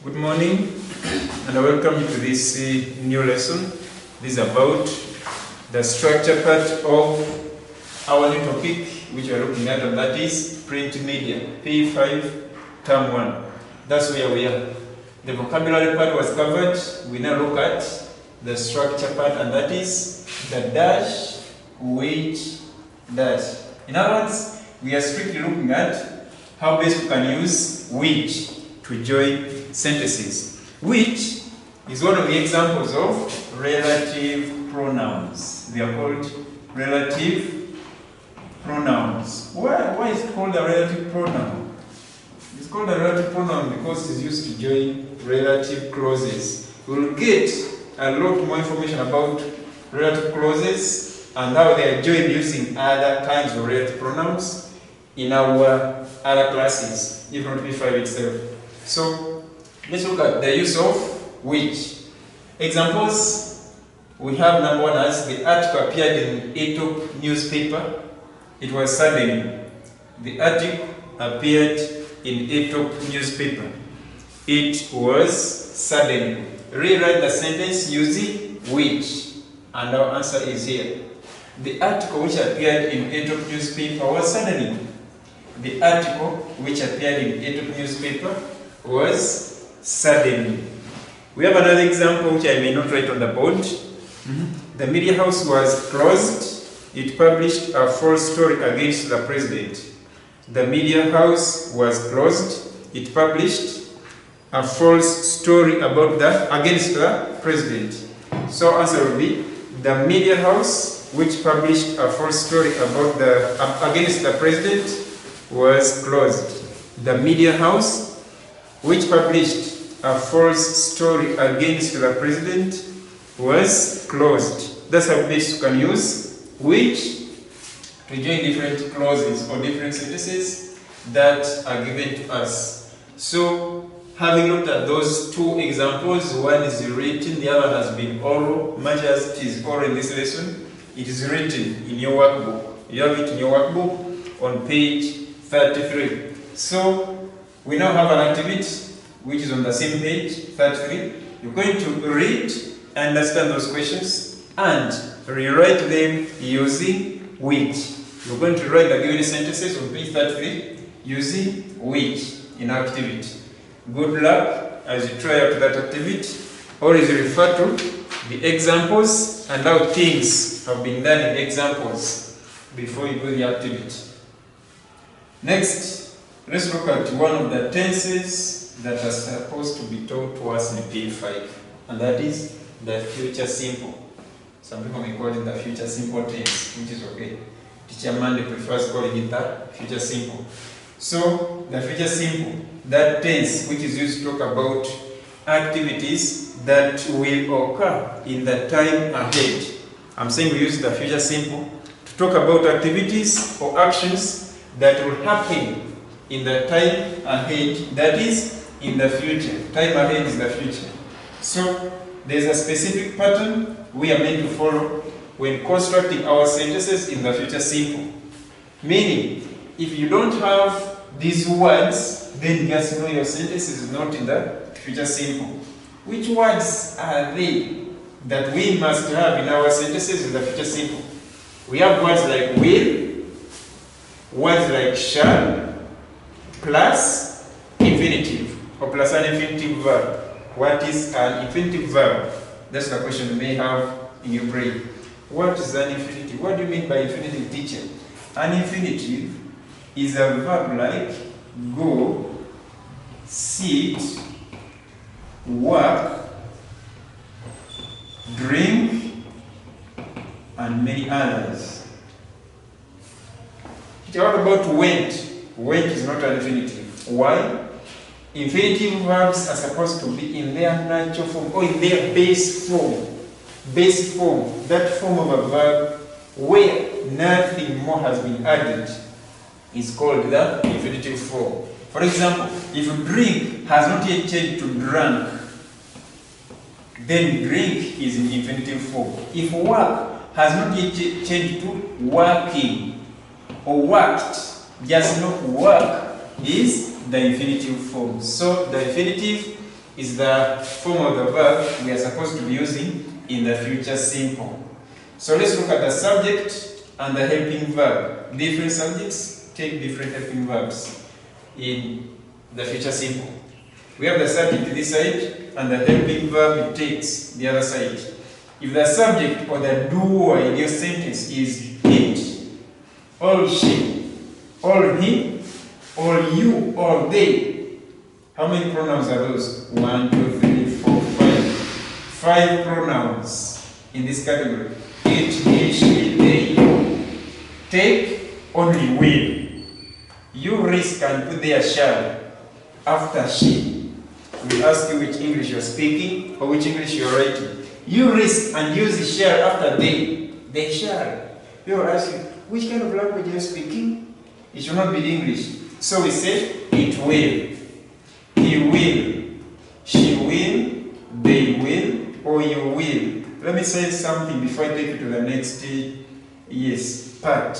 Good morning and welcome to this new lesson. This is about the structure part of our new topic which we are looking at, and that is print media, P5 term 1. That's where we are. The vocabulary part was covered. We now look at the structure part, and that is the dash, which, dash. In other words, we are strictly looking at how best we can use which to join sentences. Which is one of the examples of relative pronouns. They are called relative pronouns. Why is it called a relative pronoun? It's called a relative pronoun because it is used to join relative clauses. We'll get a lot more information about relative clauses and how they are joined using other kinds of relative pronouns in our other classes, if not P5 itself. So let's look at the use of which. Examples, we have number one as the article appeared in P.5 newspaper. It was suddenly. The article appeared in P.5 newspaper. It was suddenly. Rewrite the sentence using which, and our answer is here. The article which appeared in P.5 newspaper was suddenly. The article which appeared in P.5 newspaper was suddenly. We have another example which I may not write on the board. The media house was closed. It published a false story against the president. The media house was closed. It published a false story against the president. So answer will be the media house which published a false story against the president was closed. The media house which published a false story against the president was closed. That's how best you can use which to join different clauses or different sentences that are given to us. So, having looked at those two examples, one is written, the other has been oral. Much as it is oral in this lesson, it is written in your workbook. You have it in your workbook on page 33. So, we now have an activity which is on the same page, 33. You're going to read, understand those questions, and rewrite them using which. You're going to write the given sentences on page 33 using which in our activity. Good luck as you try out that activity. Always refer to the examples and how things have been done in examples before you do the activity. Next, let's look at one of the tenses that are supposed to be taught to us in P5, and that is the future simple. Some people may call it the future simple tense, which is okay. Teacher Mandy prefers calling it the future simple. So, the future simple, that tense which is used to talk about activities that will occur in the time ahead. I'm saying we use the future simple to talk about activities or actions that will happen in the time ahead, that is, in the future. Time ahead is the future. So, there's a specific pattern we are meant to follow when constructing our sentences in the future simple. Meaning, if you don't have these words, then just know your sentence is not in the future simple. Which words are they that we must have in our sentences in the future simple? We have words like will, words like shall, plus infinitive, or plus an infinitive verb. What is an infinitive verb? That's the question you may have in your brain. What is an infinitive? What do you mean by infinitive, teacher? An infinitive is a verb like go, sit, work, drink, and many others. What about went? Went is not an infinitive. Why? Infinitive verbs are supposed to be in their natural form or in their base form. Base form, that form of a verb where nothing more has been added, is called the infinitive form. For example, if drink has not yet changed to drunk, then drink is in infinitive form. If work has not yet changed to working or worked, just know work is the infinitive form. So the infinitive is the form of the verb we are supposed to be using in the future simple. So let's look at the subject and the helping verb. Different subjects take different helping verbs in the future simple. We have the subject this side and the helping verb it takes the other side. If the subject or the doer in your sentence is it, or she, or he, or you, or they, how many pronouns are those? 1, 2, 3, 4, 5. 5 pronouns in this category. It, he, she, they, you. Take only will. You risk and put there shall after she. We ask you which English you're speaking or which English you're writing. You risk and use the shall after they. They shall. People ask you, which kind of language are you speaking? It should not be English. So we say, it will. He will. She will. They will. Or you will. Let me say something before I take you to the next part.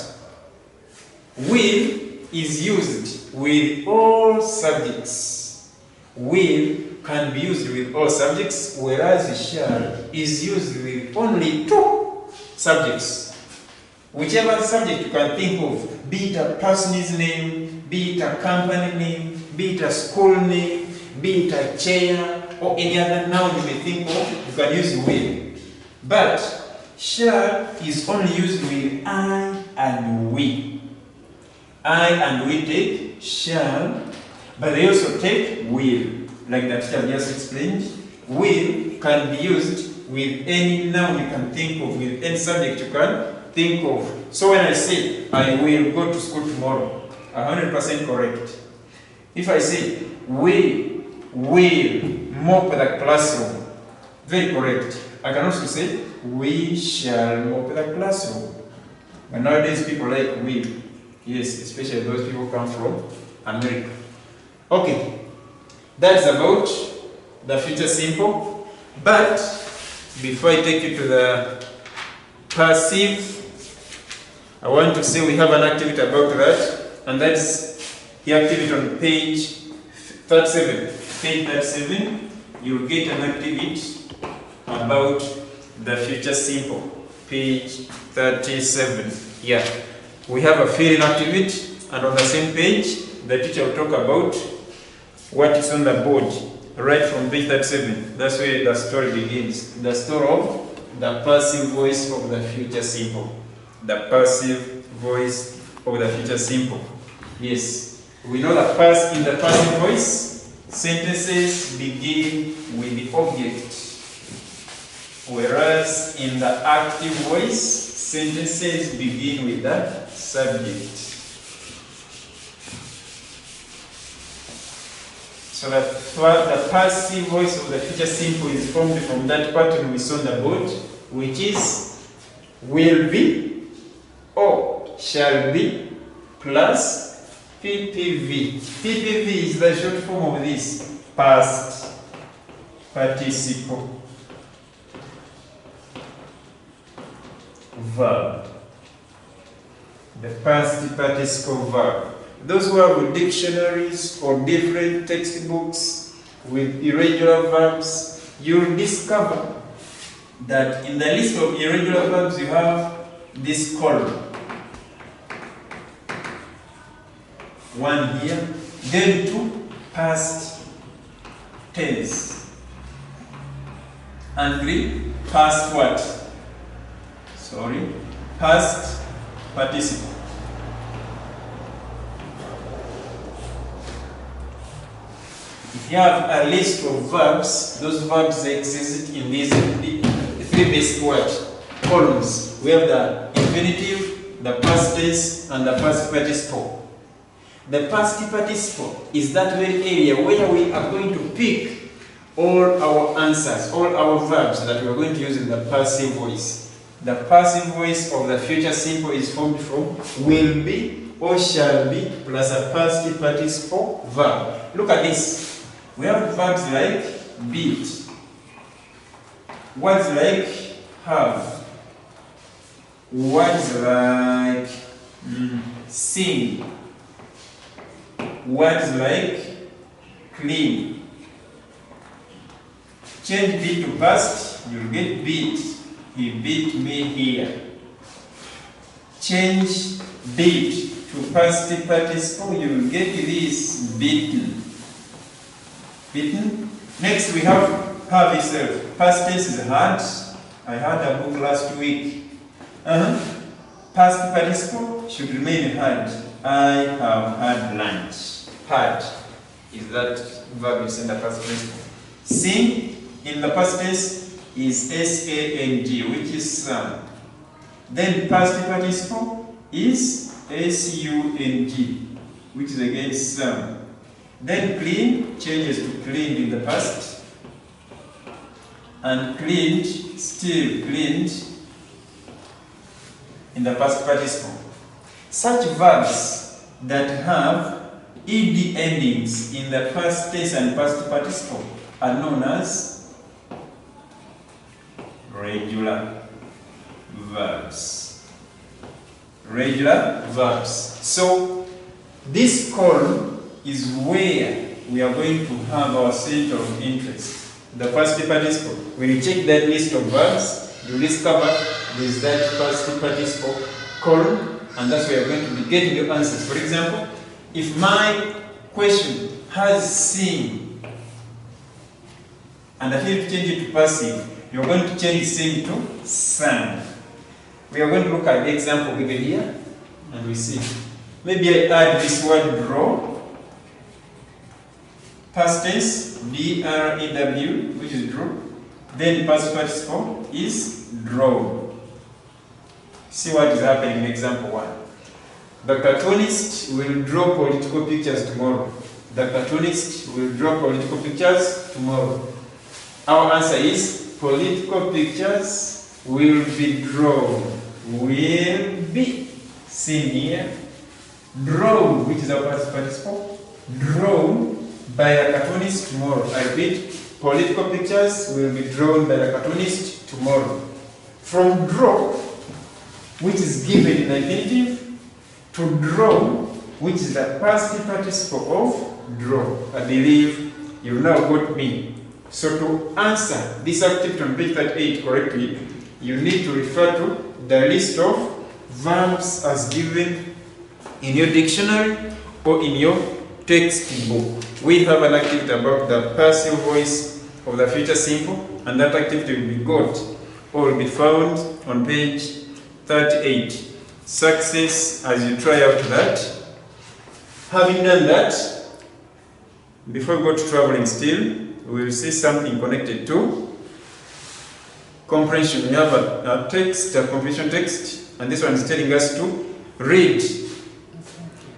Will is used with all subjects. Will can be used with all subjects, whereas shall is used with only 2 subjects. Whichever subject you can think of, be it a person's name, be it a company name, be it a school name, be it a chair, or any other noun you may think of, you can use will. But shall is only used with I and we. I and we take shall, but they also take will. Like that teacher just explained, will can be used with any noun you can think of, with any subject you can think of. So when I say, I will go to school tomorrow, 100% correct. If I say, we will mop the classroom, very correct. I can also say, we shall mop the classroom. But nowadays people like will. Yes, especially those people come from America. Okay. That's about the future simple. But before I take you to the passive, I want to say we have an activity about that, and that's the activity on page 37. Page 37, you'll get an activity about the future simple. Page 37. Yeah. We have a filling activity, and on the same page, the teacher will talk about what is on the board, right from page 37. That's where the story begins. The story of the passive voice of the future simple. The passive voice of the future simple. Yes, we know that in the passive voice, sentences begin with the object. Whereas in the active voice, sentences begin with the subject. So the passive voice of the future simple is formed from that pattern we saw on the board, which is will be or shall be plus P.5. P.5 is the short form of this, past participle verb. The past participle verb. Those who have dictionaries or different textbooks with irregular verbs, you'll discover that in the list of irregular verbs you have this column. One here, then 2 past tense, and 3 past what? Sorry, past participle. If you have a list of verbs, those verbs exist in these 3 basic columns. We have the infinitive, the past tense, and the past participle. The past participle is that very area where we are going to pick all our answers, all our verbs that we are going to use in the passive voice. The passive voice of the future simple is formed from will be or shall be plus a past participle verb. Look at this. We have verbs like beat, words like have, words like sing, words like clean, Change beat to past, you'll get beat. He beat me here. Change beat to past participle, you'll get this, beaten. Beaten. Next we have itself. Past tense is had. I had a book last week. Past participle should remain had. I have had lunch. Had is that verb is in the past participle. Sing in the past tense is S-A-N-G, which is sung. Then past participle is S-U-N-G, which is again sung. Then clean changes to cleaned in the past. And cleaned, still cleaned in the past participle. Such verbs that have ed endings in the past tense and past participle are known as regular verbs. Regular verbs. So this column is where we are going to have our center of interest. The past participle. When you check that list of verbs, you discover there is that past participle column, and that's where you're going to be getting your answers. For example, if my question has sing, and I need to change it to passive, you're going to change sing to sang. We are going to look at the example given here, and we see. Maybe I add this word draw. Past tense, D-R-E-W, which is draw. Then past participle is draw. See what is happening in example 1. The cartoonist will draw political pictures tomorrow. The cartoonist will draw political pictures tomorrow. Our answer is political pictures will be drawn. Will be seen here. Drawn, which is our past participle. Drawn by a cartoonist tomorrow. I repeat, political pictures will be drawn by a cartoonist tomorrow. From draw, which is given in the infinitive, to draw, which is the past participle of draw. I believe you now got me. So to answer this activity on page 38 correctly, you need to refer to the list of verbs as given in your dictionary or in your textbook. We have an activity about the passive voice of the future simple, and that activity will be got or will be found on page 38. Success as you try out that. Having done that, before we go to traveling still, we will see something connected to comprehension. We have a text, a comprehension text, and this one is telling us to read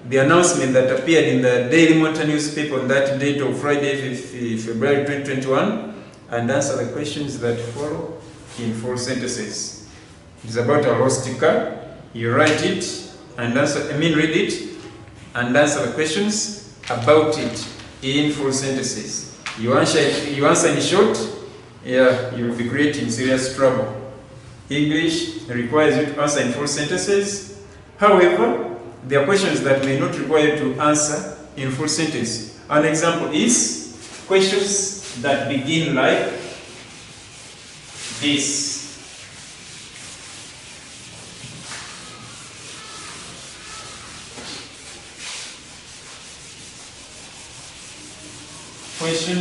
the announcement that appeared in the Daily Monitor newspaper on that date of Friday, 5th February 2021, and answer the questions that follow in full sentences. It's about a lost car. You write it and read it and answer the questions about it in full sentences. You answer in short, you will be creating serious trouble. English requires you to answer in full sentences. However, there are questions that may not require you to answer in full sentence. An example is questions that begin like this.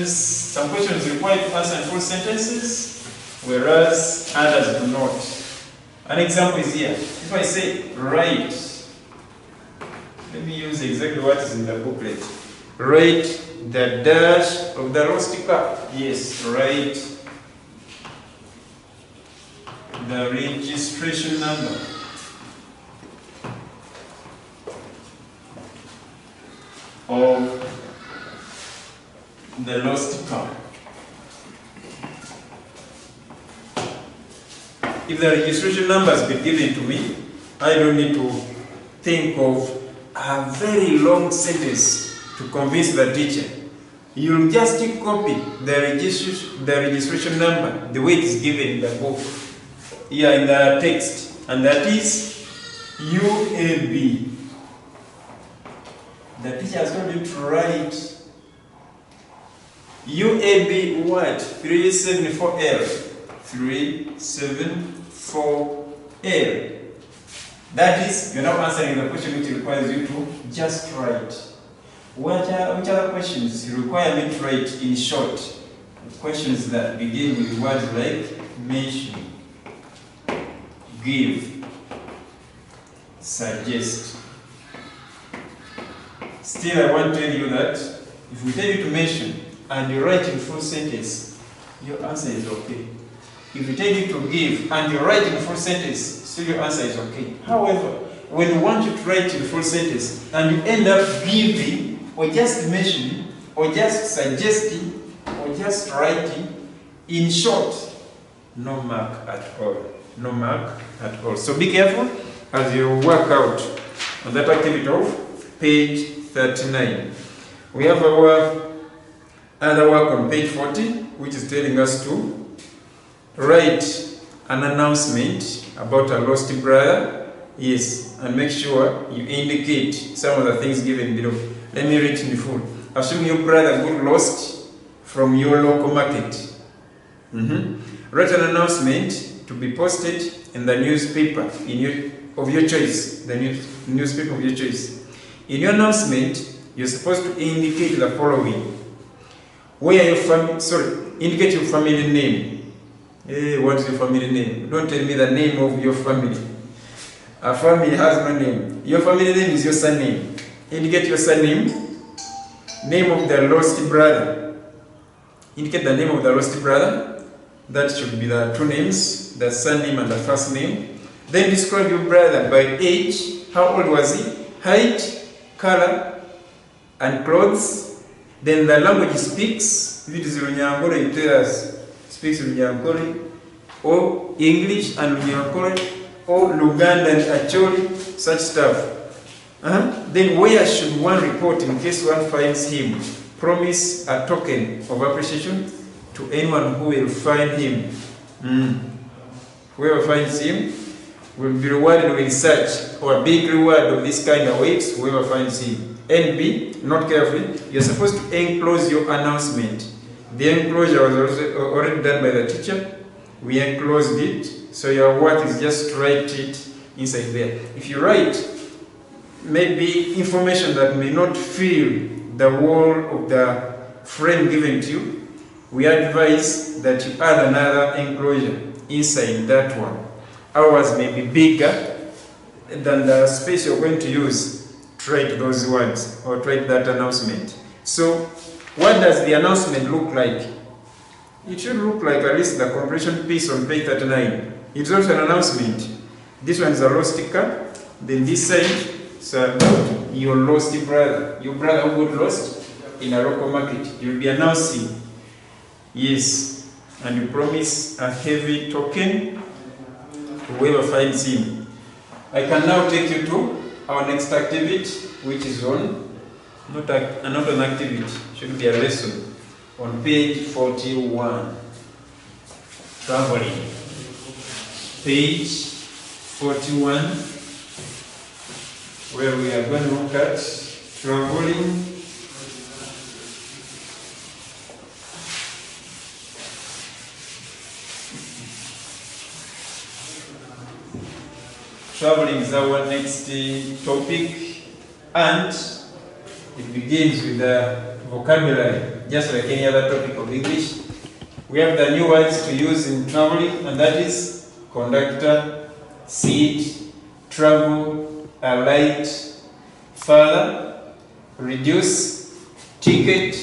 Some questions require to answer in full sentences, whereas others do not. An example is here. If I say write, let me use exactly what is in the booklet. Write the dash of the lost car. Yes, write the registration number of the lost car. If the registration number has been given to me, I don't need to think of a very long sentence to convince the teacher. You'll just copy the registration number the way it is given in the book, here in the text, and that is UAB. The teacher has told you to write UAB what? 374L. 374L. That is, you're now answering the question which requires you to just write. Which other questions require me to write in short? Questions that begin with words like mention, give, suggest. Still, I want to tell you that if we tell you to mention and you write in full sentence, your answer is okay. If we tell you to give and you write in full sentence, still your answer is okay. However, when we want you to write in full sentence and you end up giving or just mentioning or just suggesting or just writing, in short, no mark at all. No mark at all. So be careful as you work out on that activity of page 39. We have our other work on page 40, which is telling us to write an announcement about a lost brother. Yes, and make sure you indicate some of the things given below. Let me read in full. Assume your brother got lost from your local market. Write an announcement to be posted in the newspaper of your choice. The newspaper of your choice. In your announcement, you're supposed to indicate the following. Indicate your family name. Hey, what is your family name? Don't tell me the name of your family. A family has no name. Your family name is your surname. Indicate your surname. Name of the lost brother. Indicate the name of the lost brother. That should be the two names, the surname and the first name. Then describe your brother by age. How old was he? Height, color, and clothes. Then the language he speaks. If it is Runyankore, you tell us speaks Runyankore, or English and Runyankore, or Luganda and Acholi, such stuff. Then where should one report in case one finds him? Promise a token of appreciation to anyone who will find him. Whoever finds him will be rewarded with such, or a big reward of this kind awaits whoever finds him. And B, note carefully, you're supposed to enclose your announcement. The enclosure was already done by the teacher. We enclosed it, so your work is just write it inside there. If you write maybe information that may not fill the wall of the frame given to you, we advise that you add another enclosure inside that one. Ours may be bigger than the space you're going to use to write those words or to write that announcement. So, what does the announcement look like? It should look like at least the comprehension piece on page 39. It's also an announcement. This one is a lost car. Then this side is about your lost brother. Your brother who got lost in a local market. You'll be announcing. Yes. And you promise a heavy token to whoever finds him. I can now take you to our next activity, which is on not an activity, should be a lesson on page 41. Traveling. Page 41, where we are going to look at traveling. Traveling is our next topic, and it begins with the vocabulary, just like any other topic of English. We have the new words to use in traveling, and that is conductor, seat, travel, alight, further, reduce, ticket,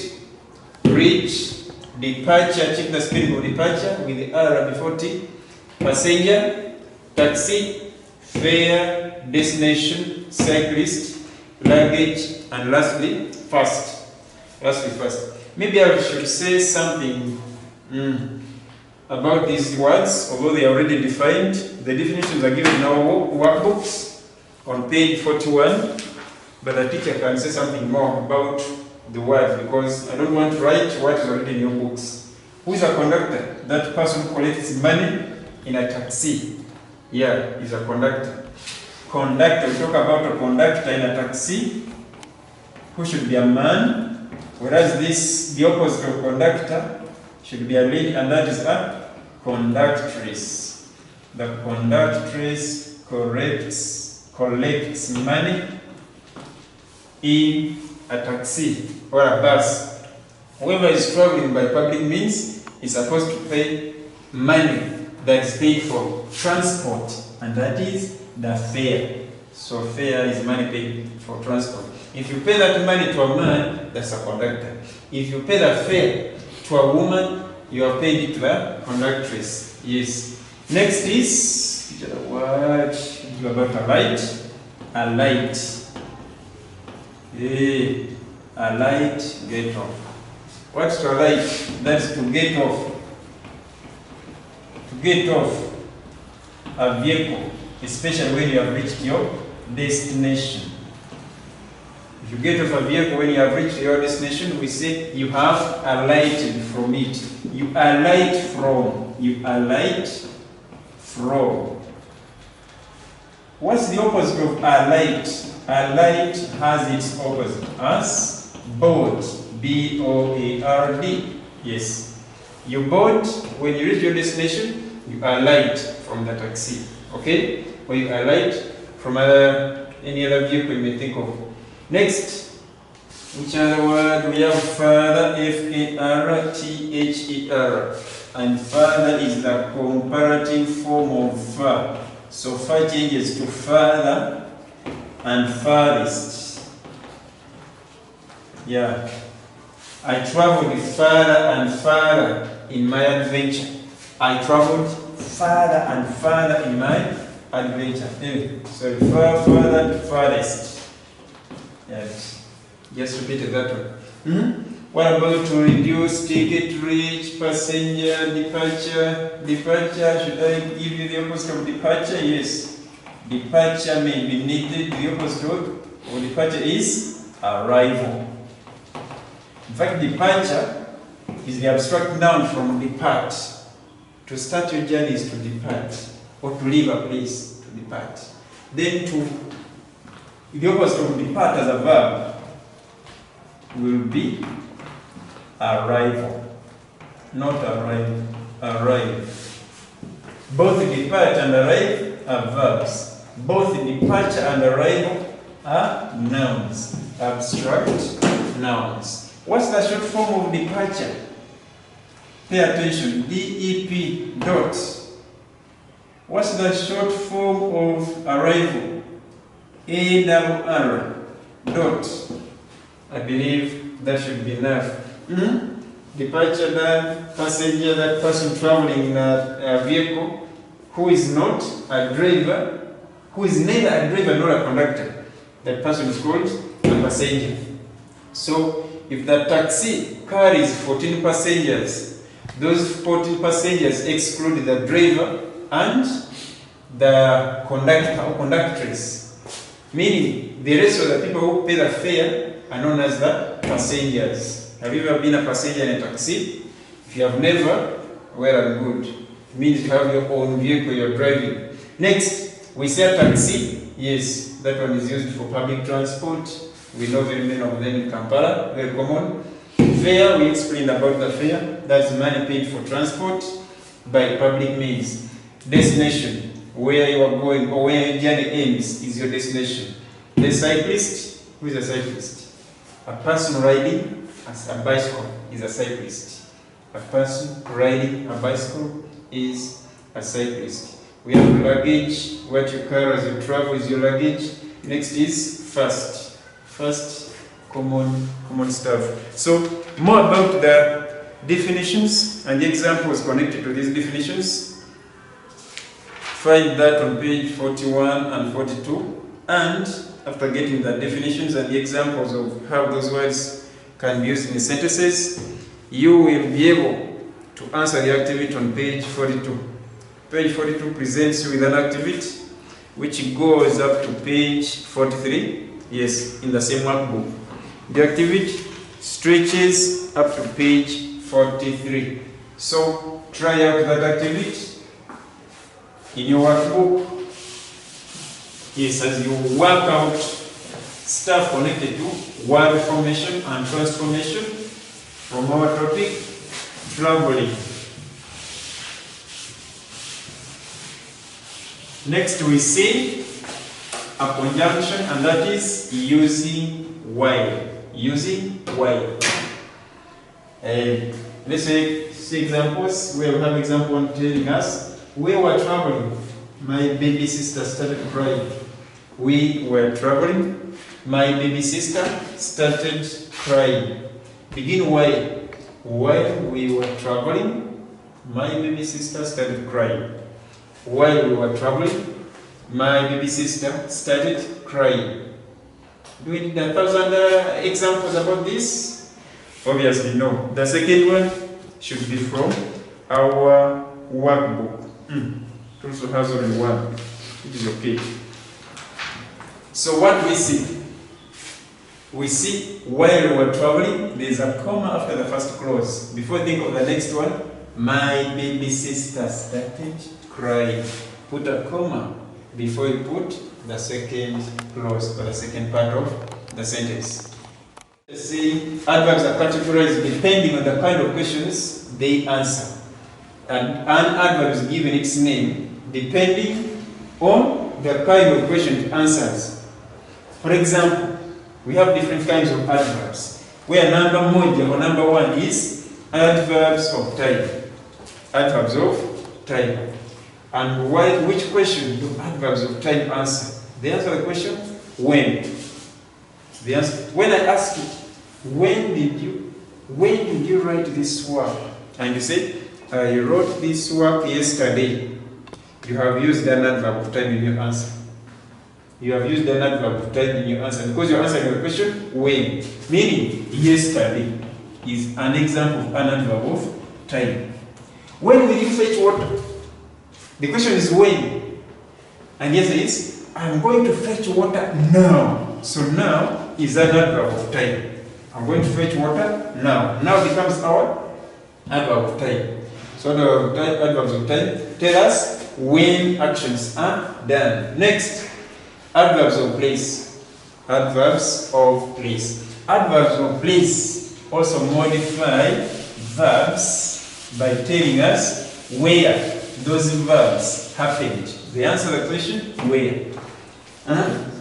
reach, departure, check the spelling of departure with the R before T, passenger, taxi, fare, destination, cyclist, luggage, and lastly, first. Maybe I should say something about these words, although they are already defined. The definitions are given in our workbooks on page 41, but the teacher can say something more about the word because I don't want to write what is already in your books. Who is a conductor? That person who collects money in a taxi. Yeah, is a conductor. Conductor, we talk about a conductor in a taxi who should be a man Whereas this, the opposite of conductor, should be a lady, and that is a conductress. The conductress collects money in a taxi or a bus. Whoever is traveling by public means is supposed to pay money that is paid for transport, and that is the fare. So fare is money paid for transport. If you pay that money to a man, that's a conductor. If you pay the fare to a woman, you are paid it to the conductress. Yes. Next is the word about a light. A light. A light, get off. What's to a light? That's to get off. To get off a vehicle, especially when you have reached your destination. If you get off a vehicle when you have reached your destination, we say you have alighted from it. You alight from. You alight from. What's the opposite of alight? Alight has its opposite as board. B-O-A-R-D. Yes. You board, when you reach your destination, you alight from the taxi. Okay? Or you alight from any other vehicle you may think of. Next, which other word? We have father, F-A-R-T-H-E-R. And father is the comparative form of far. So far changes to father and farthest. Yeah. I traveled farther and farther in my adventure. I traveled farther and farther in my adventure. So farther to farthest. Yes. Just repeated that one. What about to reduce, ticket, reach, passenger, departure? Departure, should I give you the opposite of departure? Yes. Departure may be needed. The opposite of departure is arrival. In fact, departure is the abstract noun from depart. To start your journey is to depart, or to leave a place, to depart. Then the opposite of depart as a verb will be arrival, not arrive. Arrive. Both depart and arrive are verbs. Both departure and arrival are nouns, abstract nouns. What's the short form of departure? Pay attention. D-E-P dot. What's the short form of arrival? A-R-R dot. I believe that should be enough. Departure, that passenger, that person traveling in a vehicle who is not a driver, who is neither a driver nor a conductor. That person is called a passenger. So, if the taxi carries 14 passengers, those 14 passengers exclude the driver and the conductor or conductress. Meaning, the rest of the people who pay the fare are known as the passengers. Have you ever been a passenger in a taxi? If you have never, well and good. It means you have your own vehicle you're driving. Next, we say a taxi. Yes, that one is used for public transport. We know very many of them in Kampala, very common. Fare, we explained about the fare. That's money paid for transport by public means. Destination, where you are going or where your journey ends is your destination. The cyclist, who is a cyclist? A person riding a bicycle is a cyclist. A person riding a bicycle is a cyclist. We have luggage. What you carry as you travel is your luggage. Next is first. First, common stuff. So, more about the definitions and the examples connected to these definitions. Find that on page 41 and 42. And after getting the definitions and the examples of how those words can be used in sentences, you will be able to answer the activity on page 42. Page 42 presents you with an activity which goes up to page 43. Yes, in the same workbook. The activity stretches up to page 43. So, try out that activity in your workbook. Yes, as you work out stuff connected to word formation and transformation from our topic, traveling. Next we see a conjunction, and that is using while. Using while. Let's see examples. We have example telling us we were traveling. My baby sister started crying. We were traveling. My baby sister started crying. Begin while. While we were traveling, my baby sister started crying. While we were traveling, my baby sister started crying. Do we need 1,000 examples about this? Obviously no. The second one should be from our workbook. It also has only one, which is okay. So what we see? We see while we were traveling, there is a comma after the first clause. Before you think of the next one, my baby sister started crying. Put a comma before you put the second clause or the second part of the sentence. See, adverbs are categorized depending on the kind of questions they answer. And an adverb is given its name depending on the kind of question it answers. For example, we have different kinds of adverbs, where number moja or number one is adverbs of time. Adverbs of time. And which question do adverbs of time answer? They answer the question, when. The answer, when I ask you, when did you write this work? And you say, I wrote this work yesterday. You have used an adverb of time in your answer. You have used an adverb of time in your answer because you're answering the question, when. Meaning, yesterday is an example of an adverb of time. When will you fetch water? The question is when. And yes, it is, I'm going to fetch water now. So now is an adverb of time. I'm going to fetch water now. Now becomes our adverb of time. So the adverbs of time tell us when actions are done. Next, adverbs of place. Adverbs of place. Adverbs of place also modify verbs by telling us where those verbs happened. They answer the question, where.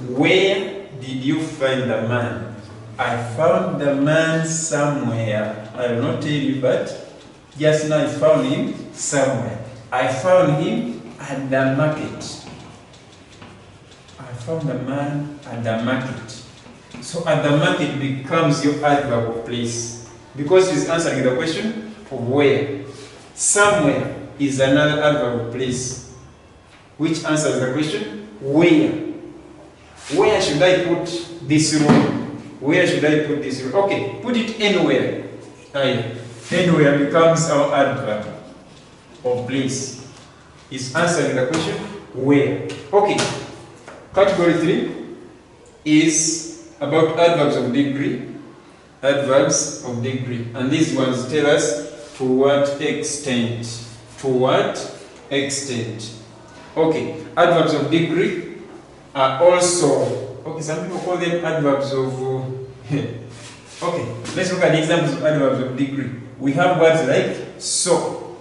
Where did you find the man? I found the man somewhere. I will not tell you, but just now I found him somewhere. I found him at the market. I found the man at the market. So at the market becomes your adverb of place because it's answering the question of where. Somewhere is another adverb of place which answers the question where. Where should I put this room? Where should I put this room? Okay, put it anywhere. Anywhere becomes our adverb of place. It's answering the question where. Okay, category 3 is about adverbs of degree. Adverbs of degree. And these ones tell us to what extent. To what extent. Okay, adverbs of degree are also, okay, some people call them adverbs of, okay, let's look at the examples of adverbs of degree. We have words like so,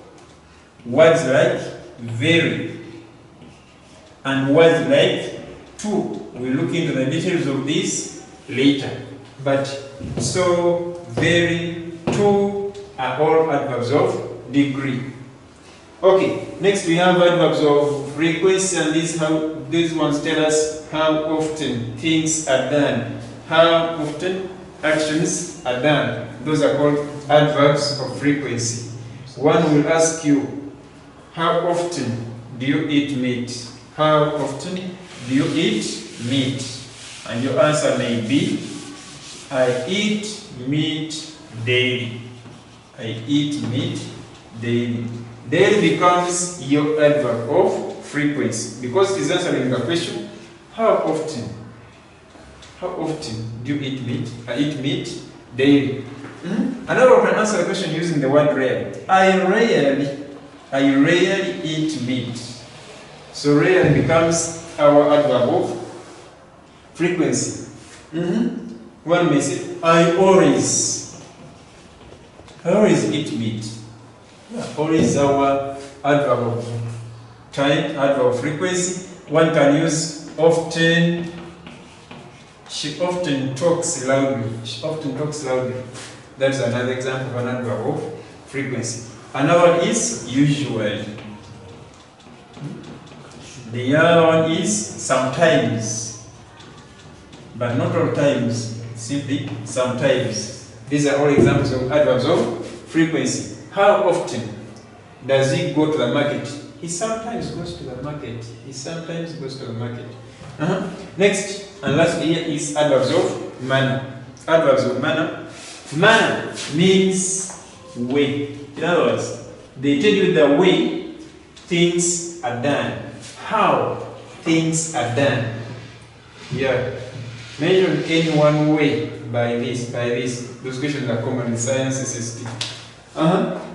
words like very, and words like to. We'll look into the details of this later. But so, very, to are all adverbs of degree. Okay, next we have adverbs of frequency, and these ones tell us how often things are done, how often actions are done. Those are called adverbs of frequency. One will ask you, how often do you eat meat? How often do you eat meat? And your answer may be, I eat meat daily. I eat meat daily. Daily becomes your adverb of frequency because it is answering the question, how often? How often do you eat meat? I eat meat daily. Another one can answer the question using the word rarely. I rarely eat meat. So rarely becomes our adverb of frequency. One may say, I always eat meat. Yeah, always is our adverb of time, adverb of frequency. One can use often. She often talks loudly. She often talks loudly. That's another example of an adverb of frequency. Another one is usually. The other one is sometimes, but not all times, simply sometimes. These are all examples of adverbs of frequency. How often does he go to the market? He sometimes goes to the market. He sometimes goes to the market. Next and last here is adverbs of manner. Adverbs of manner. Manner means way. In other words, they tell you the way things are done, how things are done. Yeah. Mention any one way by this. Those questions are common in science, SST.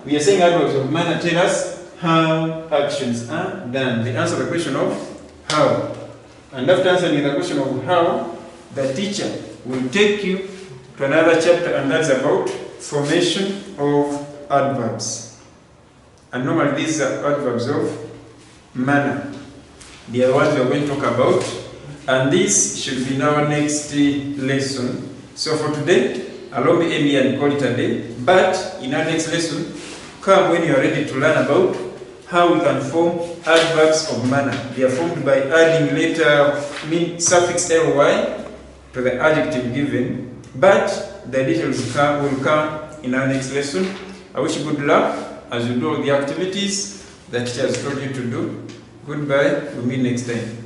We are saying adverbs of manner tell us how actions are done. They answer the question of how. And after answering the question of how, the teacher will take you to another chapter, and that's about formation of adverbs. And normally these are adverbs of manner. They are what we are going to talk about. And this should be in our next lesson. So for today, allow me Amy and call it a day. But in our next lesson, come when you are ready to learn about how we can form adverbs of manner. They are formed by adding letter, suffix ly to the adjective given. But the details will come in our next lesson. I wish you good luck as you do all the activities that teacher has told you to do. Goodbye. We'll meet next time.